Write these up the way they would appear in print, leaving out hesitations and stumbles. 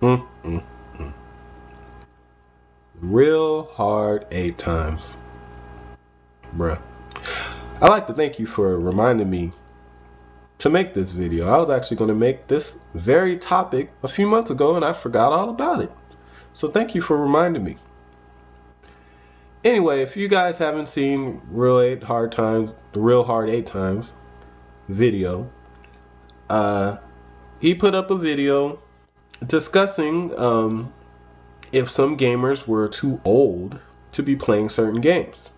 Mm, mm. Real hard 8 times. Bruh. I'd like to thank you for reminding me to make this video. I was actually going to make this very topic a few months ago and I forgot all about it. So thank you for reminding me. Anyway, if you guys haven't seen the Real Hard 8 Times video, he put up a video discussing if some gamers were too old to be playing certain games.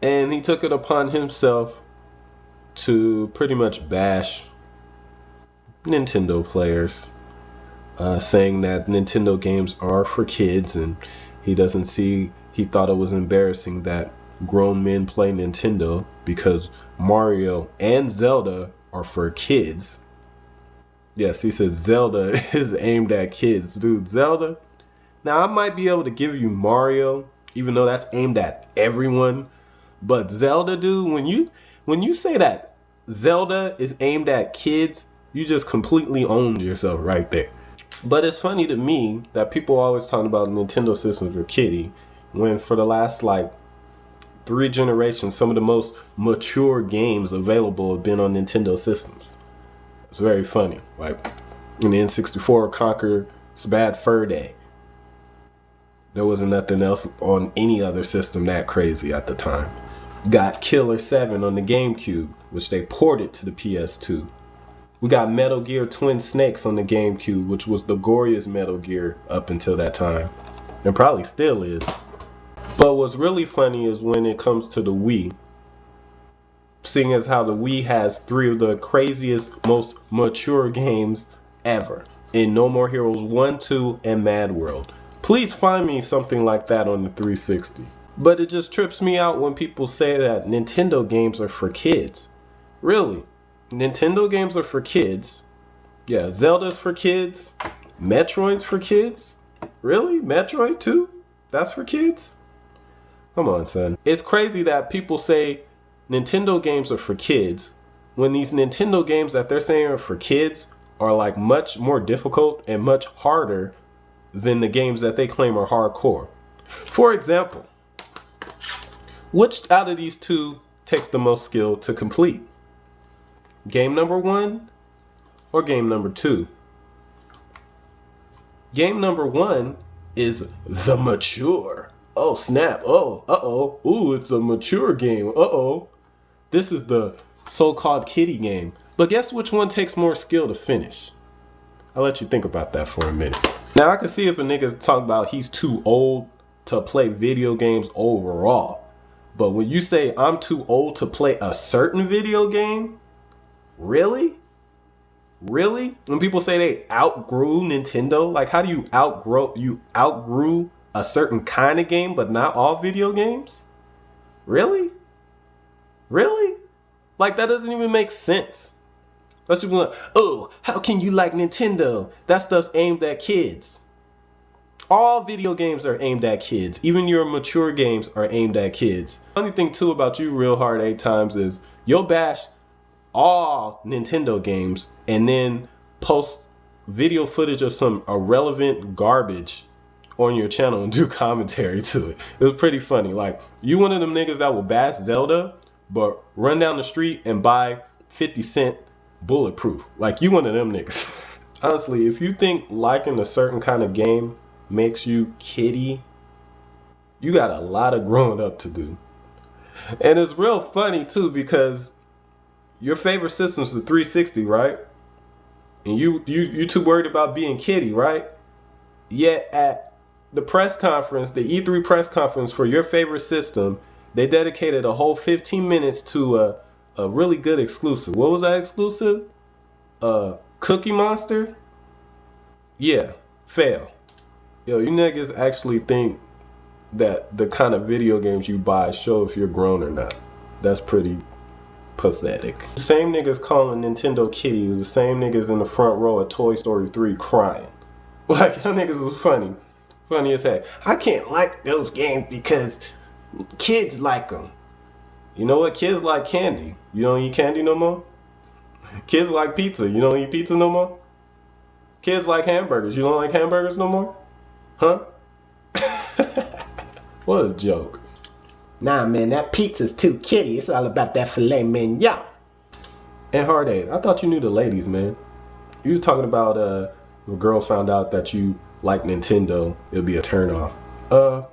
And he took it upon himself to pretty much bash Nintendo players, saying that Nintendo games are for kids, and he thought it was embarrassing that grown men play Nintendo because Mario and Zelda are for kids. Yes, he said Zelda is aimed at kids. Dude, Zelda. Now, I might be able to give you Mario, even though that's aimed at everyone. But Zelda, dude, when you say that Zelda is aimed at kids, you just completely owned yourself right there. But it's funny to me that people are always talking about Nintendo systems for kiddie, when for the last like 3 generations, some of the most mature games available have been on Nintendo systems. It's very funny. Like in the N64, Conker's Bad Fur Day. There wasn't nothing else on any other system that crazy at the time. Got Killer 7 on the GameCube, which they ported to the PS2. We got Metal Gear Twin Snakes on the GameCube, which was the goriest Metal Gear up until that time. And probably still is. But what's really funny is when it comes to the Wii, seeing as how the Wii has 3 of the craziest, most mature games ever in No More Heroes 1, 2, and Mad World. Please find me something like that on the 360. But it just trips me out when people say that Nintendo games are for kids. Really? Nintendo games are for kids. Yeah, Zelda's for kids. Metroid's for kids. Really? Metroid 2? That's for kids? Come on, son. It's crazy that people say Nintendo games are for kids when these Nintendo games that they're saying are for kids are like much more difficult and much harder than the games that they claim are hardcore. For example, which out of these two takes the most skill to complete? Game number 1 or game number 2? Game number 1 is the mature. Oh snap, oh, uh-oh, ooh, it's a mature game, uh-oh. This is the so-called kiddie game. But guess which one takes more skill to finish? I'll let you think about that for a minute. Now I can see if a nigga's talking about he's too old to play video games overall. But when you say I'm too old to play a certain video game, really? Really? When people say they outgrew Nintendo, like how do you outgrew a certain kind of game but not all video games? Really? Really? Like that doesn't even make sense. Let's just be like, oh, how can you like Nintendo? That stuff's aimed at kids. All video games are aimed at kids. Even your mature games are aimed at kids. Funny thing too about you Real Hard 8 Times is you'll bash all Nintendo games and then post video footage of some irrelevant garbage on your channel and do commentary to it. It was pretty funny. Like, you one of them niggas that will bash Zelda, but run down the street and buy 50 Cent Bulletproof. Like, you one of them niggas. Honestly, if you think liking a certain kind of game makes you kiddie, you got a lot of growing up to do. And it's real funny too because your favorite system's the 360, right? And you too worried about being kiddie, right? Yet at the press conference, the E3 press conference for your favorite system, they dedicated a whole 15 minutes to a really good exclusive. What was that exclusive? Cookie Monster? Yeah, fail. Yo, you niggas actually think that the kind of video games you buy show if you're grown or not. That's pretty pathetic. The same niggas calling Nintendo kiddie was the same niggas in the front row at Toy Story 3 crying. Like, y'all niggas is funny. Funny as heck. I can't like those games because kids like them. You know what? Kids like candy. You don't eat candy no more? Kids like pizza. You don't eat pizza no more? Kids like hamburgers. You don't like hamburgers no more? Huh? What a joke. Nah, man, that pizza's too kitty. It's all about that filet mignon. And Hard Eight, I thought you knew the ladies, man. You was talking about when a girl found out that you like Nintendo, it'll be a turnoff. The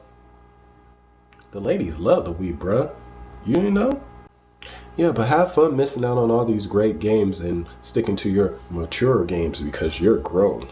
ladies love the Wii, bruh. You didn't know? Yeah, but have fun missing out on all these great games and sticking to your mature games because you're grown.